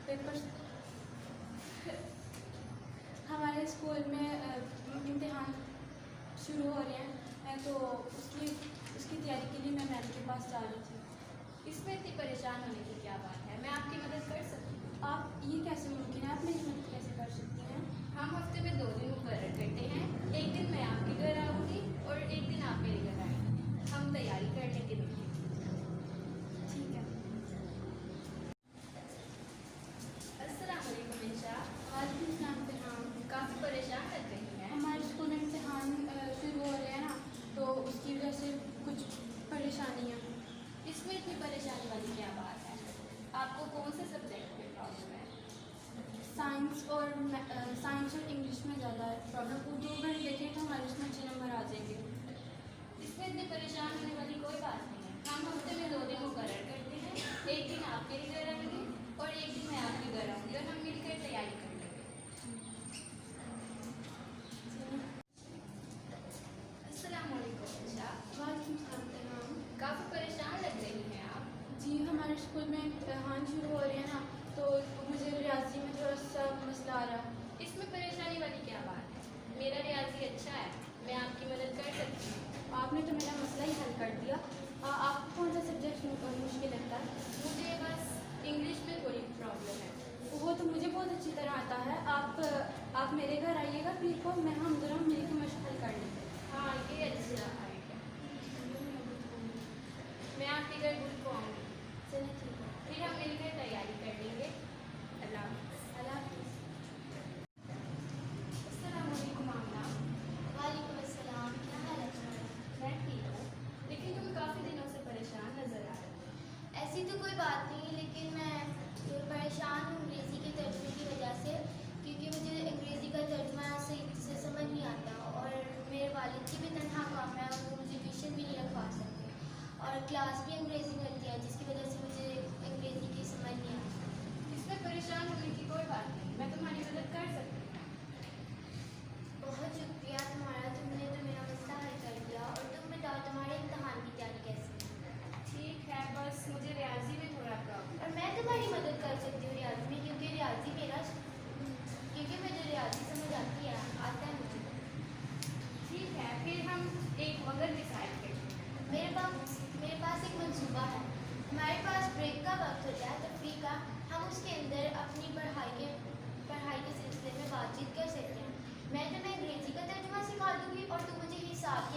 Papers हमारे school में इम्तिहान शुरू हो रहे हैं तो उसकी तैयारी के लिए मैं मैम के पास जा रही थी। इसमें इतनी परेशान होने की क्या बात है? मैं आपकी मदद कर सकती हूँ। आप ये कैसे मुमकिन है? आप मेरी मदद कैसे कर सकती हैं? हम हफ्ते में 2 दिन मुकर्रर करते हैं। एक दिन मैं आपके घर आऊँगी और एक दिन आप मेरे घर आएंगे। हम तैयारी कर लेंगे मिलकर। ठीक है। अस्सलाम वालेकुम इंशा। वालेकुम सलाम फ़िहाम। काफ़ी परेशान लग रही हैं। हमारे स्कूल में इम्तिहान शुरू हो रहे हैं ना, तो उसकी वजह से कुछ परेशानियाँ। इसमें इतनी परेशानी वाली क्या बात है? आपको कौन से सब्जेक्ट में प्रॉब्लम है? साइंस और इंग्लिश में ज़्यादा प्रॉब्लम। उर्दू अगर देखें तो हमारे उसमें अच्छे नंबर आ जाएंगे। इसमें इतनी परेशान होने वाली कोई बात नहीं है। हम हफ्ते में 2 दिन मुकर्रर करते हैं। एक दिन आप मेरे घर आएंगे और एक दिन मैं आपके घर आऊँगी और हम मिलकर तैयारी कर लेंगे। अस्सलाम वालेकुम इंशा। वालेकुम सलाम फ़िहाम। काफ़ी परेशान लग रही हैं आप। जी, हमारे स्कूल में इम्तिहान शुरू हो रहे हैं ना, तो मुझे रियाजी में थोड़ा सा मसला आ रहा है। इसमें परेशानी वाली क्या बात है? मेरा रियाजी अच्छा है, मैं आपकी मदद कर सकती हूँ। आपने तो मेरा मसला ही हल कर दिया। आपको कौन सा सब्जेक्ट मुश्किल लगता है? मुझे बस इंग्लिश में थोड़ी प्रॉब्लम है। वो तो मुझे बहुत अच्छी तरह आता है। आप मेरे घर आइएगा फिर को हम दोनों मिलकर मशक हल कर लेंगे। हाँ, ये अच्छा आइडिया। मैं आपके घर गुल को आऊँगी। चलिए ठीक है। फिर हम मिलकर तैयारी कर लेंगे। अल्लाह हाफ़िज़। अल्लाह हाफ़िज़। अस्सलाम वालेकुम आमना। वालेकुम अस्सलाम। क्या हाल है तुम्हारा? मैं ठीक हूँ, लेकिन तुम काफ़ी दिनों से परेशान नज़र आ रही हो। ऐसी तो कोई बात नहीं, लेकिन मैं परेशान हूँ अंग्रेज़ी के तर्जुमे की वजह से, क्योंकि मुझे अंग्रेज़ी का तर्जुमा सही से समझ नहीं आता और मेरे वालिद की भी तनहा काम है और वो मुझे ट्यूशन भी नहीं रखवा सकते और क्लास भी अंग्रेज़ी में होती है, जिसकी वजह से मुझे अंग्रेज़ी की समझ नहीं आती। इसमें परेशान होने की कोई बात नहीं, मैं तुम्हारी मदद कर सकती हूँ। बहुत शुक्रिया तुम्हारा, तुमने तो मेरा मसला हल कर दिया। और तुम बताओ तुम्हारे इम्तहान की तैयारी कैसी है? ठीक है, बस मुझे रियाजी में थोड़ा प्रॉब्लम। और मैं तुम्हारी मदद कर सकती हूँ रियाजी में, क्योंकि मुझे रियाजी समझ आती है, आता है मुझे। ठीक है, फिर हम एक मगर डिसाइड करते हैं। मेरे पास एक मंसूबा है। हमारे पास ब्रेक का वक्त होता है, तफरीह का। हम उसके अंदर अपनी पढ़ाई के सिलसिले में बातचीत कर सकते हैं। मैं तुम्हें अंग्रेज़ी का तर्जुमा सिखा दूँगी और तुम मुझे हिसाब